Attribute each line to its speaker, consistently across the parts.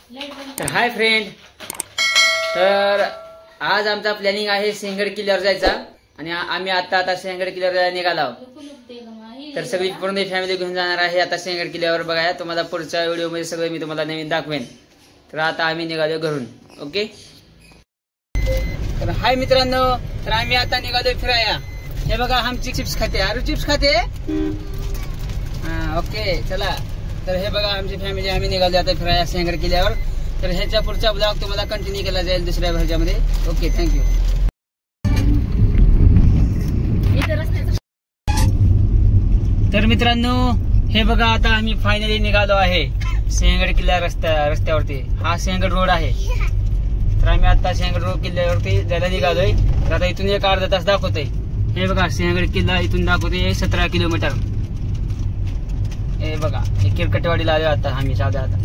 Speaker 1: तर hi friend, तर आज आमचा प्लॅनिंग आहे सिंहगड किल्ल्यावर जायचा आणि आम्ही आता सिंहगड किल्ल्यावर जायला निघालो. तर सगळी पूर्ण फॅमिली घेऊन जाणार आहे आता सिंहगड किल्ल्यावर. बघा तुम्हाला पुढच्या व्हिडिओ मध्ये सगळं मी तुम्हाला नवीन दाखवेन. तर आता आम्ही निघालो घरून. ओके, तर हाय मित्रांनो, तर आम्ही आता निघालो फिराया. हे बघा आमची चिप्स खाते. आरू चिप्स खाते. ओके चला. तर हे बघा आमची फॅमिली आम्ही निघालो आता फिराया सिंहगड किल्ल्यावर. तर ह्याच्या पुढचा ब्लॉग तुम्हाला कंटिन्यू केला जाईल दुसऱ्या भाज्यामध्ये. Okay, thank you. तर मित्रांनो हे बघा आता आम्ही फायनली निघालो आहे सिंहगड किल्ला रस्त्यावरती. हा सिंहगड रोड आहे. तर आम्ही आता सिंहगड रोड किल्ल्यावरती जायला निघालोय. तर आता इथून एक अर्धा तास दाखवतोय. हे बघा सिंहगड किल्ला इथून दाखवतोय 17 किलोमीटर. हे बघा किरकटवाडीला आलो आता आम्ही. जाऊ आता.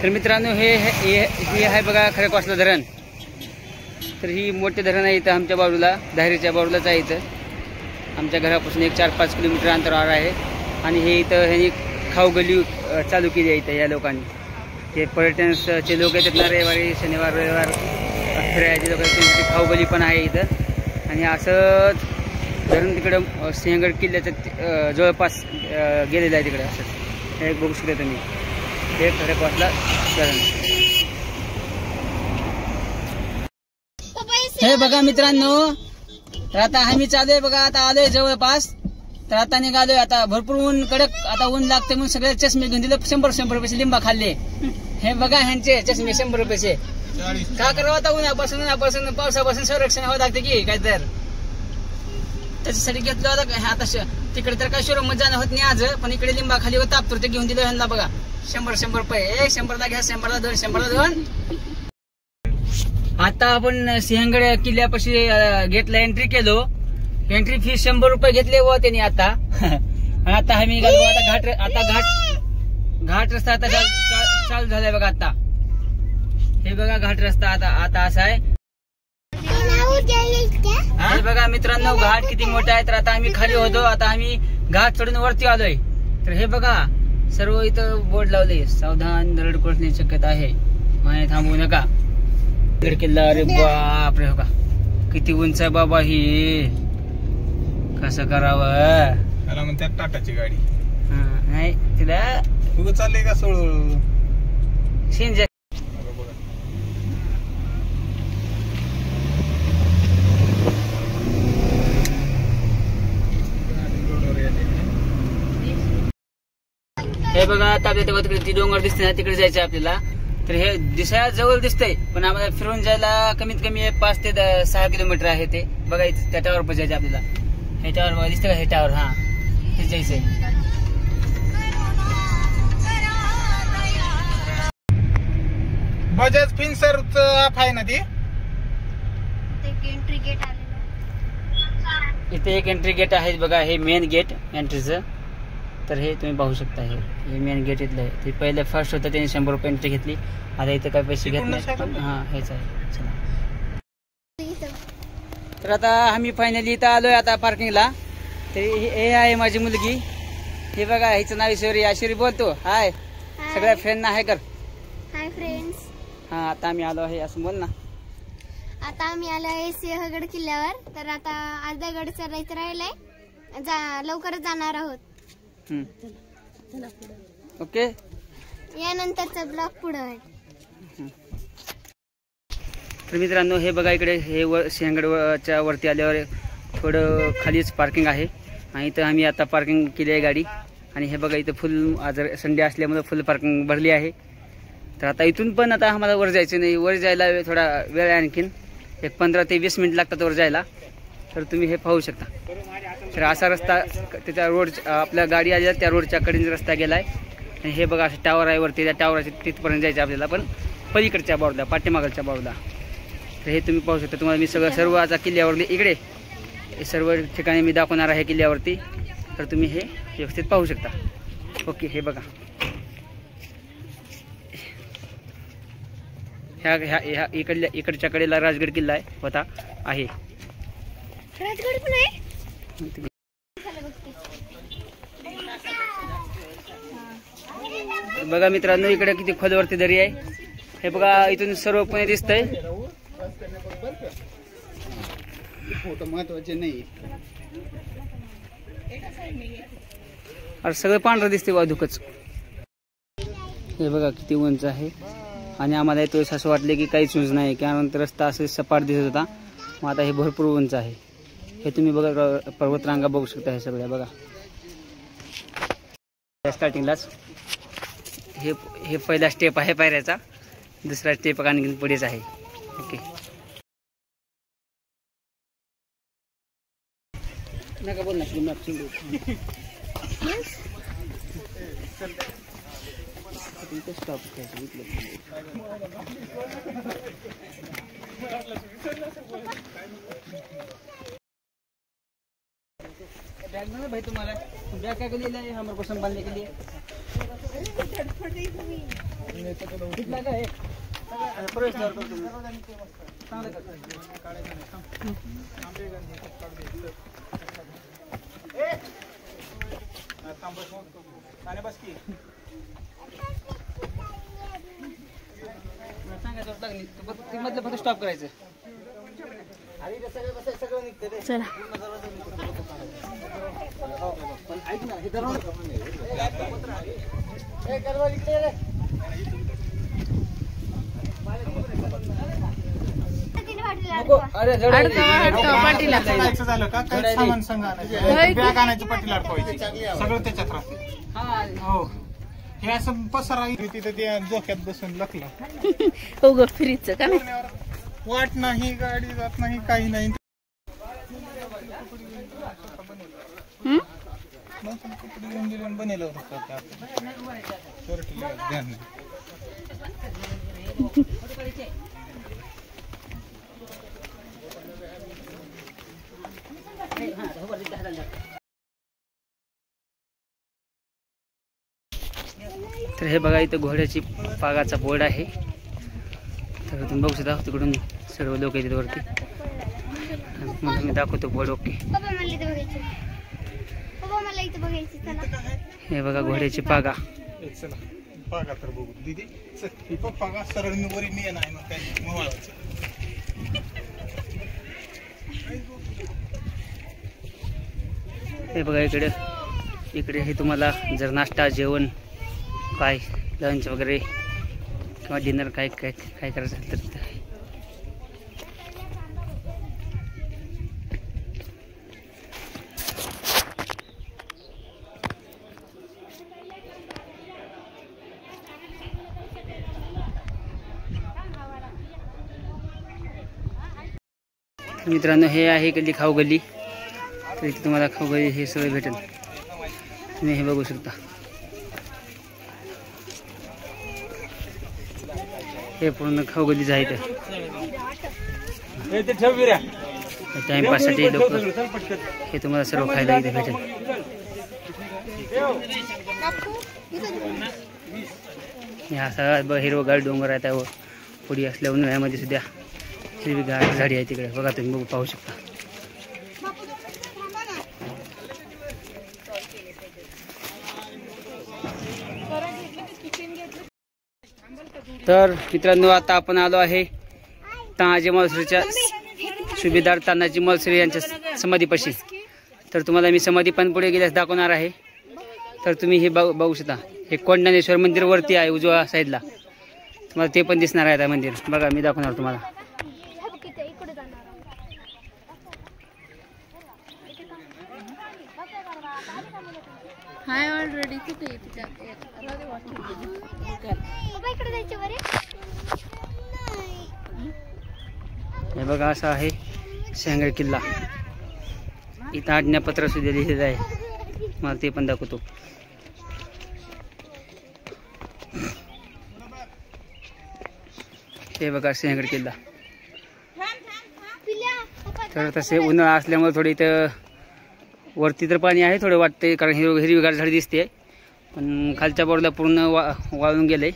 Speaker 1: तर मित्रांनो हे आहे बघा खडकवासला धरण. तर ही मोठे धरण आहे इथं आमच्या बाजूला, धारीच्या बाजूलाच आहे. इथं आमच्या घरापासून एक 4-5 किलोमीटर अंतरावर आहे. आणि हे इथं ह्यांनी खाऊ गल्ली चालू केली आहे इथं या लोकांनी. हे पर्यटनचे लोक येतात ना, रविवारी शनिवार रविवार फिरायचे लोक. खाऊ गल्ली पण आहे इथं. आणि असंच धरण तिकडं सिंहगड किल्ल्याच्या जवळपास गेलेलं आहे तिकडे. असं हे बघू शकता तुम्ही. हे खडकवासला धरण. हे बघा मित्रांनो, तर आता आम्ही चालूय बघा. आता आलोय जवळपास. तर आता निघालोय. आता भरपूर ऊन कडक आता ऊन लागते म्हणून सगळे चष्मे घेऊन दिले. 100 रुपयाचे लिंबा खाल्ले. हे बघा ह्यांचे चष्मे 100 रुपयाचे. का करावं आता उन्हापासून पावसापासून संरक्षण व्हावं लागते की काय. तर त्याच्यासाठी घेतलं होतं. आता तिकडे तर काय शोरूम मध्ये जाणं होत नाही आज. पण इकडे लिंबा खाली तापतो ते घेऊन दिलं ह्यांना बघा. 100 रुपये. 100ला घ्या, 100ला 2, 100ला 2. आता आपण सिंहगड किल्ल्यापाशी गेटला एंट्री केलो. एंट्री फी 100 रुपये घेतले व त्यांनी आता. आता आम्ही गेलो आता घाट रस्ता आता चालू झालाय बघा. आता हे बघा घाट रस्ता आता असा आहे. हे बघा मित्रांनो घाट किती मोठा आहे. तर आता आम्ही खाली होतो. आता आम्ही घाट चढून वरती आलोय. तर हे बघा सर्व इथं बोर्ड लावले. सावधान, दरड कोसळण्याची शक्यता आहे, मागे थांबवू नका. गड किल्ला. अरे बापरे, हो का किती उंच आहे बाबा. ही कसं करावं.
Speaker 2: त्याला म्हणतात टाटाची गाडी.
Speaker 1: नाही तिला
Speaker 2: तू चालले का सोड
Speaker 1: शिंजे. हे बघा आता आपल्या तिकडे ती डोंगर दिसते ना, तिकडे जायचं आपल्याला. तर हे दिसायला जवळ दिसतंय पण आम्हाला फिरून जायला कमीत कमी 5 ते 6 किलोमीटर आहे. ते बघायचं त्या टावर पण जायचं आपल्याला. हे टावर बघा दिसतं का. हे टावर हा हे जायचंय.
Speaker 2: बजाज फिन्सर ॲप आहे ना ती.
Speaker 3: एंट्री गेट आलेलं.
Speaker 1: इथे एक एंट्री गेट आहे बघा. हे मेन गेट एंट्रीचं. तर हे तुम्ही पाहू शकता. हे मेन गेट इथलं आहे. ते पहिले फर्स्ट होतं त्यांनी 100 रुपये एंट्री घेतली. आता इथे काही पैसे घेत नाही. हा हेच आहे. चला. तर आता आम्ही फायनली इथं आलोय आता पार्किंगला. तर हे आहे माझी मुलगी. हे बघा हिचं नाव ऐश्वरी. ऐश्वरी बोलतो हाय सगळ्या फ्रेंडना हाय कर.
Speaker 3: Hi friends.
Speaker 1: हा आता आम्ही आलो आहे असं बोल ना.
Speaker 3: आता आम्ही आलो आहे सिंहगड किल्ल्यावर. तर आता अर्धा गड चढायचं राहिलंय. लवकरच जाणार आहोत.
Speaker 1: ओके,
Speaker 3: यानंतरचा ब्लॉग पुढे आहे.
Speaker 1: तर मित्रांनो हे बघा इकडे हे सिंहगडच्या वरती आल्यावर थोडं खालीच पार्किंग आहे. आणि इथं आम्ही आता पार्किंग केली आहे गाडी. आणि हे बघा इथं फुल आज संडे असल्यामुळे फुल पार्किंग भरली आहे. तर आता इथून पण आता आम्हाला वर जायचं नाही. वर जायला थोडा वेळ आहे आणखीन. एक 15 ते 20 मिनिट लागतात वर जायला. तर तुम्ही हे पाहू शकता. तर असा रस्ता त्याच्या रोड आपल्या गाडी आल्या त्या रोडच्या कडेने रस्ता गेलाय. आणि हे बघा असं टावर आहे वरती. त्या टावरच्या तिथपर्यंत जायचं आपल्याला पण पलीकडच्या बाजूला पाठीमागच्या बाजूला. तर हे तुम्ही पाहू शकता. तुम्हाला मी सर्व आता किल्ल्यावरती इकडे सर्व ठिकाणी मी दाखवणार आहे किल्ल्यावरती. तर तुम्ही हे व्यवस्थित पाहू शकता. ओके, हे बघा ह्या इकडच्या कडेला राजगड किल्ला होता आहे. राजगड पण आहे. बघा मित्रांनो, इकडे किती खोलवरती दरी आहे. हे बघा, इथून सर्वपणे दिसतंय.
Speaker 2: फोटो महत्वाचे नाही.
Speaker 1: अरे सगळं पांढरं दिसते वाहतूकच. हे बघा किती उंच आहे. आणि आम्हाला येतो असं वाटले की काहीच उंच नाही, कारण रस्ता असं सपाट दिसत होता. मग आता हे भरपूर उंच आहे. हे तुम्ही बघा, पर्वतरांगा बघू शकता. हे सगळ्या बघा स्टार्टिंगलाच हे पहिला स्टेप आहे पायऱ्याचा. दुसरा स्टेप आणखी पुढेच आहे. ओके, नका बोल ना. स्टॉप बैग में भाई तुम्हारा बैग क्या के लिए लाए? हमारे को संभालने के लिए कितना का है? प्रवेश द्वार पर तुम चांगलं करता.
Speaker 2: बस की
Speaker 1: मधलं फक्त स्टॉप करायचं.
Speaker 3: चला
Speaker 1: पण ऐक ना, हे दरवाजा
Speaker 2: झालं का? काही सामान संघ आणायचं, बॅग आणायची, पट्टी लाटवायची, सगळं त्याच्यात राहते. हो, हे असं पसारा तिथं ते झोक्यात बसून लखला.
Speaker 3: हो ग, फ्रीजचं का नाही?
Speaker 2: वाट नाही, गाडी जात नाही, काही नाही. बनेल
Speaker 1: तर हे बघा, इथं घोड्याची पागाचा बोर्ड आहे. तर तुम्ही बघू शकता तिकडून सर्व लोक येतात वरती. मग मी दाखवतो बोर्ड. ओके, हे बघा घोड्याची पागा.
Speaker 2: पागा तर बघू दीदी, पागा सरळ मी वरी मी नाही मग काय मोहळाचं.
Speaker 1: हे बघा, इकडे हे तुम्हाला जर नाश्ता, जेवण, काय लंच वगैरे किंवा डिनर काय करायचं असेल तर मित्रांनो, हे आहे गल्ली, खाऊ गल्ली. तर इथे तुम्हाला खाऊ गल्ली हे सगळं भेटेल. तुम्ही हे बघू शकता. हे पूर्ण खाऊ गल्लीच आहे. टाइमपाससाठी लोक हे तुम्हाला सर्व खायला इथे भेटेल. हा सगळा हिरवगार डोंगर आहे. त्यावर पुढी असल्या उन्हाळ्यामध्ये सुद्धा हिरवीगार झाडी आहे तिकडे. बघा, तुम्ही पाहू शकता. तर मित्रांनो, आता आपण आलो आहे तानाजी मालुसरेच्या सुभेदार तानाजी मालुसरे यांच्या समाधीपाशी. तर तुम्हाला मी समाधी पण पुढे गेल्यास दाखवणार आहे. तर तुम्ही हे बघू शकता. हे कोंडाणेश्वर मंदिर वरती आहे उजव्या साईडला. तुम्हाला ते पण दिसणार आहे मंदिर. बघा, मी दाखवणार तुम्हाला.
Speaker 3: हाय ऑलरेडी कुठे
Speaker 1: हे बघा, असा आहे सिंहगड किल्ला. इथं आज्ञापत्र सुद्धा लिहिलेलं आहे. मला ते पण दाखवतो. हे बघा सिंहगड किल्ला. तर तसे उन्हाळा असल्यामुळे थोडे इथं वरती तर पाणी आहे थोडं वाटते, कारण हिरवीगार झाडी दिसते. पण खालच्या बाजूला पूर्ण वाळून गेले.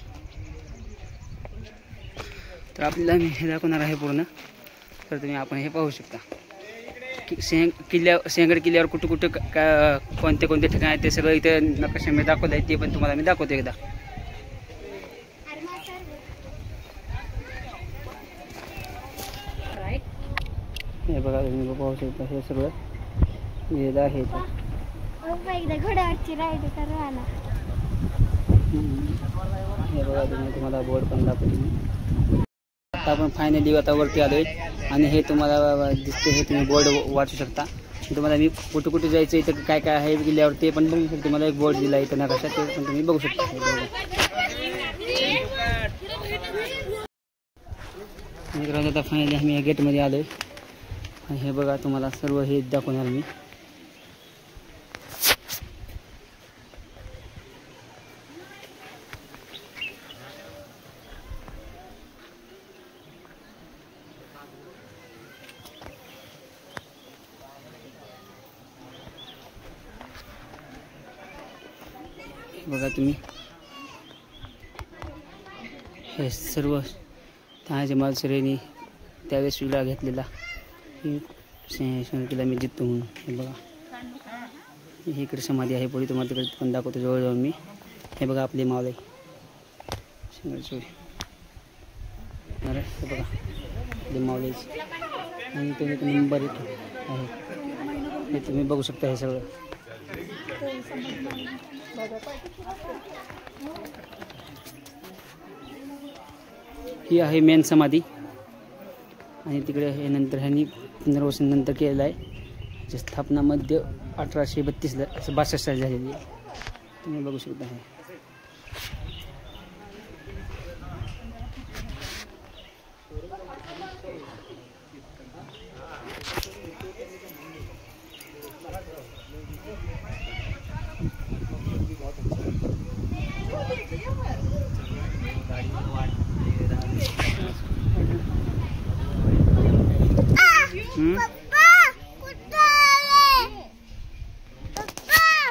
Speaker 1: तर आपल्याला मी हे दाखवणार आहे पूर्ण. तर तुम्ही आपण हे पाहू शकता. सिंहगड किल्ल्यावर कुठं कुठं कोणते कोणते ठिकाण आहेत ते सगळं इथे नकाशामध्ये दाखवलं आहे, ते पण तुम्हाला मी दाखवतो एकदा. हे बघा तुम्ही पाहू शकता, हे सगळं लिहिलं आहे.
Speaker 3: घोड्यावरची राईड करवाना.
Speaker 1: हे बघा तुम्हाला बोर्ड पण दाखवतो. आता आपण फायनली आता वरती आलोय आणि हे तुम्हाला दिसते, हे तुम्ही बोर्ड वाचू शकता. तुम्हाला मी कुठे कुठे जायचं इथं काय काय आहे किल्ल्यावर ते पण बघू शकता. तुम्हाला एक बोर्ड दिला इथं नकाशा, ते पण तुम्ही बघू शकता. मित्रांनो आता फायनली आम्ही या गेटमध्ये आलोय आणि हे बघा तुम्हाला सर्व हे दाखवणार मी. बघा तुम्ही हे सर्व तानाजी मालुसरेंनी त्यावेळेस विला घेतलेला किल्ला मी जिततो म्हणून. हे बघा ही इकडे समाधी आहे, पुढे तुम्हाला तिकडे पण दाखवतो जवळ जाऊन मी. हे बघा आपली मावळे चोरी हे बघा आपली मावळेची आणि तुम्ही नंबर आहे हे तुम्ही बघू शकता. हे सगळं ही आहे मेन समाधी आणि तिकडे हे नंतर ह्यांनी पुनर्वसनानंतर केलेलं आहे. जी स्थापना मध्य 1862 साली झालेली आहे, तुम्ही बघू शकता. हे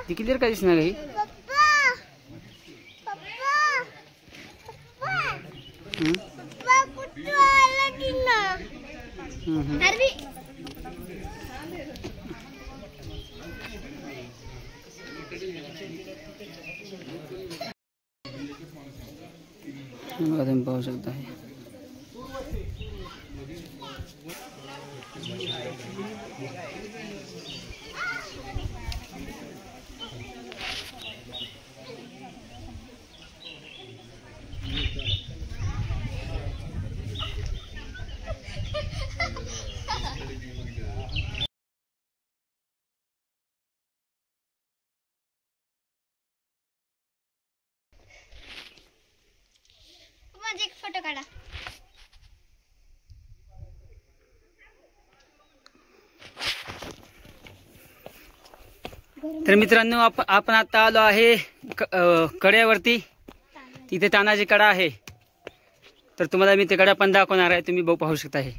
Speaker 1: ती क्लिअर काय दिसणार ही. तुम्ही पाहू शकता. है
Speaker 3: एक फोटो काढा.
Speaker 1: तर मित्रांनो आपण आता आलो आहे कड्यावरती. तिथे तानाजी कडा आहे, तर तुम्हाला मी ते कडा पण दाखवणार आहे. तुम्ही पाहू शकता. हे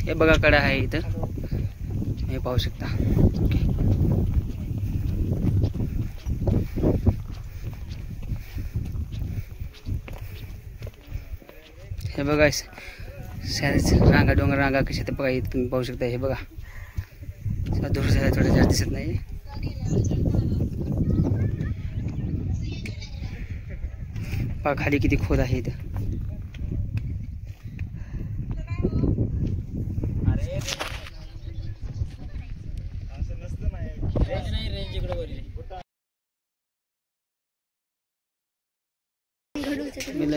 Speaker 1: हे बघा कडा आहे इथं, हे पाहू शकता. हे बघा रांगा डोंगर रांगा कशा ते बघा इथं तुम्ही पाहू शकता. हे बघा दूर झाला थोडं जास्त दिसत नाही. पहा खाली किती खोल आहे इथं.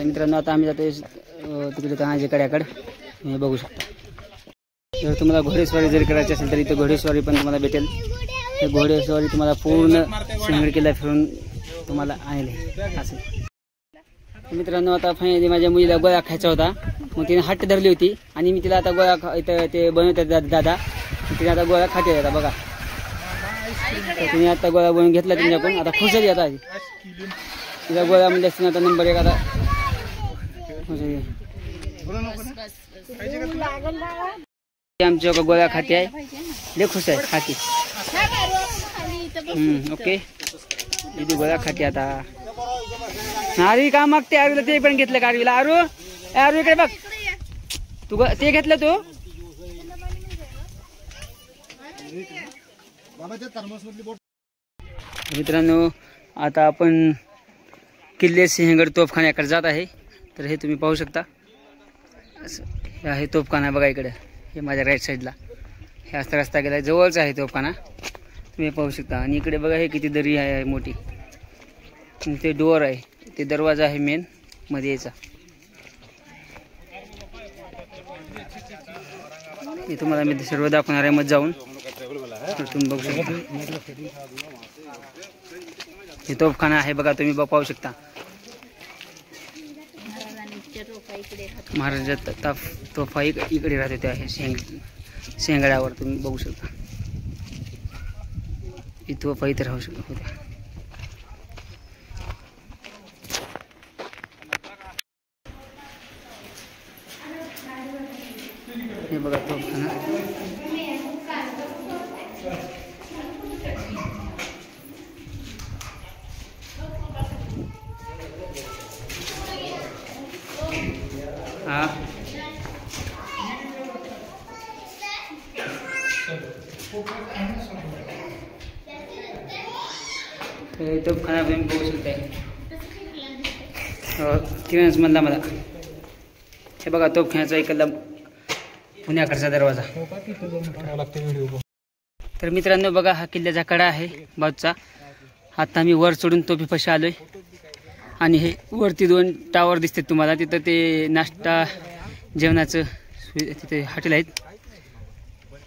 Speaker 1: मित्रांनो आता आम्ही जातो तिकडे तानाजी कड्याकडे. हे बघू शकता. जर तुम्हाला घोडेस्वारी जर करायची असेल तर इथे घोडेस्वारी पण तुम्हाला भेटेल. हे घोडेस्वारी तुम्हाला पूर्ण सिंहगड किल्ला फिरून तुम्हाला आणले असेल. मित्रांनो आता फायनली माझ्या मुलीला गोळा खायचा होता, मग तिने हट्ट धरली होती आणि मी तिला आता गोळा इथं ते बनवतात दादा, तिने आता गोळा खाते आता बघा. तिने आता गोळा बनवून घेतला तिच्याकडून. आता खुश झाली. आता तिला गोळा म्हणजे असते आता नंबर 1 आता. आमच्या गोळ्या खाते आहे, लय खुश आहे खाते. ओके दीदी गोळ्या खाते आता. आरवी का मागते आरवीला ते पण घेतलं का आरवीला? आरू आरू इकडे बघ, तू ते घेतलं तू? मित्रांनो आता आपण किल्ले सिंहगड तोफखान्याकडे जात आहे. तर हे तुम्ही पाहू शकता, हे आहे तोफखाना बघा इकडे, हे माझ्या राईट साईडला हे असा रस्ता गेला, जवळच आहे तोफखाना तुम्ही पाहू शकता. आणि इकडे बघा हे किती दरी आहे मोठी, ते डोअर आहे, ते दरवाजा आहे मेन मध्ये यायचा. हे तुम्हाला मी सर्व दाखवणार आहे मध्ये जाऊन, तर तुम्ही बघू शकता. हे तोफखाना आहे बघा, तुम्ही पाहू शकता. महाराजांच्या तोफा इकडे राहत होत्या हे शेंगड्यावर, तुम्ही बघू शकता. ही तोफा इथे राहू शकत होत्या. हे बघा तोफखाना. हा तोफखाना तुम्ही बघू शकताय, किरणच म्हणला मला. हे बघा तोफखान्याचा इकडला पुण्याकडचा दरवाजा. तर मित्रांनो बघा हा किल्ल्याचा कडा आहे बाजूचा. आता आम्ही वर चढून तोफीपाशी आलोय आणि हे वरती 2 टावर दिसतात तुम्हाला, तिथं ते नाश्ता जेवणाचं तिथे हॉटेल आहेत.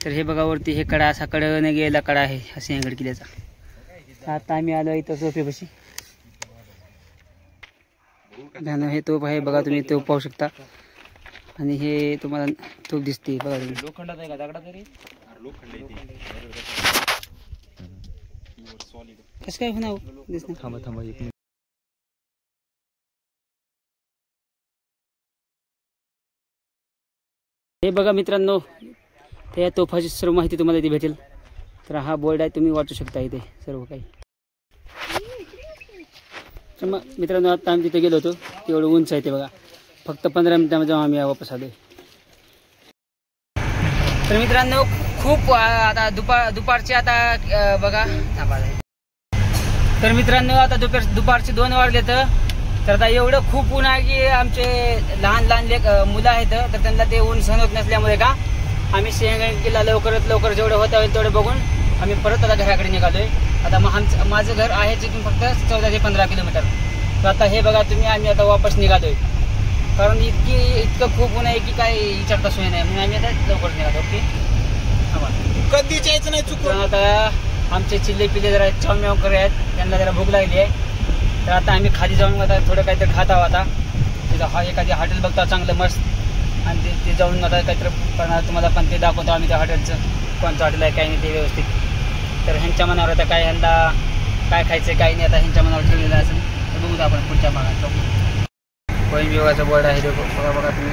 Speaker 1: तर हे बघा वरती हे कडा असा कडने गेला कडा आहे हा सिंहगड किल्ल्याचा. आता आम्ही आलो इथं तोफीपाशी. हे तोफ आहे बघा, तुम्ही तोफ पाहू शकता. आणि हे तुम्हाला तोफ दिसते बघा तुम्ही. लोखंडात आहे का दगडात तरी? कसं काय होणार दिसणार? थांबा थांबा एक मिनिट. हे बघा मित्रांनो, त्या तोफाची सर्व माहिती तुम्हाला इथे भेटेल. तर हा बोर्ड आहे, तुम्ही वाचू शकता इथे सर्व काही. तर मग मित्रांनो आता आम्ही तिथे गेलो होतो, तेवढं उंच आहे ते बघा. फक्त 15 मिनिटांमध्ये जाऊन आम्ही वापस आलोय. तर मित्रांनो खूप आता दुपारचे आता बघा. तर मित्रांनो आता दुपारचे 2 वाजले. तर आता एवढं खूप ऊन आहे की आमचे लहान मुलं आहेत, तर त्यांना ते ऊन सहन होत नसल्यामुळे का आम्ही सिंहगड किल्ला लवकर जेवढं होता होईल तेवढं बघून आम्ही परत आता घराकडे निघालोय. आता माझं घर आहे तिथून फक्त 14 ते 15 किलोमीटर. तर आता हे बघा तुम्ही, आम्ही आता वापस निघालोय, कारण इतकं खूप ऊन आहे की काय विचारता सोय नाही, म्हणून आम्ही आता लवकर निघालो. ओके
Speaker 2: कधीच यायचं नाही चुकून.
Speaker 1: आता आमचे चिल्ले पिल्ले जरा चावमेवकर आहेत, त्यांना जरा भूक लागली आहे. तर आता आम्ही खाली जाऊन आता थोडं काहीतरी खात आहोत. आता तिथं एखादी हॉटेल बघता चांगलं मस्त, आणि ते जाऊन आता काहीतरी करणार तुम्हाला, पण ते दाखवतो आम्ही त्या हॉटेलचं, कोणतं हॉटेल आहे काही नाही ते व्यवस्थित. तर ह्यांच्या मनावर आता काय, ह्यांना काय खायचं काही नाही, आता ह्यांच्या मनावर ठेवलेलं असेल. तर बघू आपण पुढच्या भागात. वैन विभागाचा बोर्ड आहे बघा तुम्ही.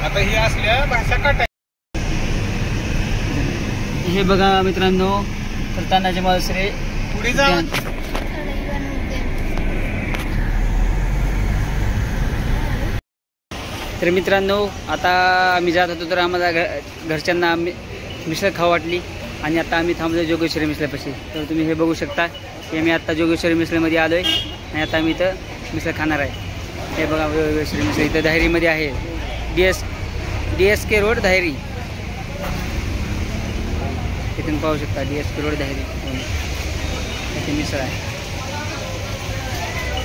Speaker 2: आता ही असल्या भाषा काटा.
Speaker 1: हे बघा मित्रांनो, तर तानाजी मालसरे
Speaker 2: पुढे जा.
Speaker 1: तर मित्रांनो आता आम्ही जात होतो, तर आम्हाला घरच्यांना मिसळ खाऊ वाटली आणि आता आम्ही थांबलो जोगेश्वरी मिसळपाशी. तर तुम्ही हे बघू शकता की आम्ही आता जोगेश्वरी मिसळमध्ये आलो आहे आणि आता आम्ही इथं मिसळ खाणार आहे. हे बघा जोगेश्वरी मिसळ इथं धायरीमध्ये आहे, DSK रोड धायरी. इथून पाहू शकता DSK रोड धायरी इथे मिसळ आहे.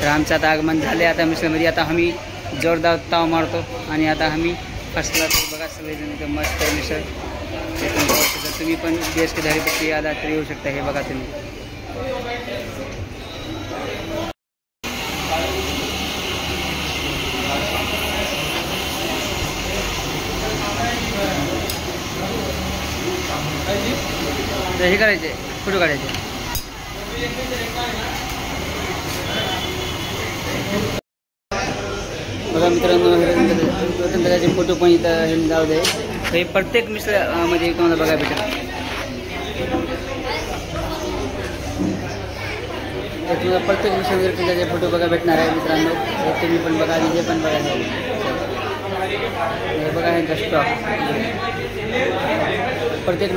Speaker 1: तर आमचं आता आगमन झाले आता मिसळमध्ये. आता आम्ही जोरदार ताव मारतो आणि आता आम्ही फसला. तर बघा सगळेजण इथं मस्त मिसळ इथून पाहू शकता. तुम्ही पण DSK धायरीपट्टी आला तर येऊ शकता. हे बघा तुम्ही. हे करायचे फोटो काढायचे. बघा मित्रांनो स्वतंत्राचे फोटो पण इथं हे लावले. हे प्रत्येक मिसळ मध्ये तुम्हाला बघायला भेटेल. तर तुम्हाला प्रत्येक मिसळ त्याचे फोटो बघायला भेटणार आहे मित्रांनो. हे तुम्ही पण बघा, हे पण बघा. हे बघा यांचा स्टॉक प्रत्येक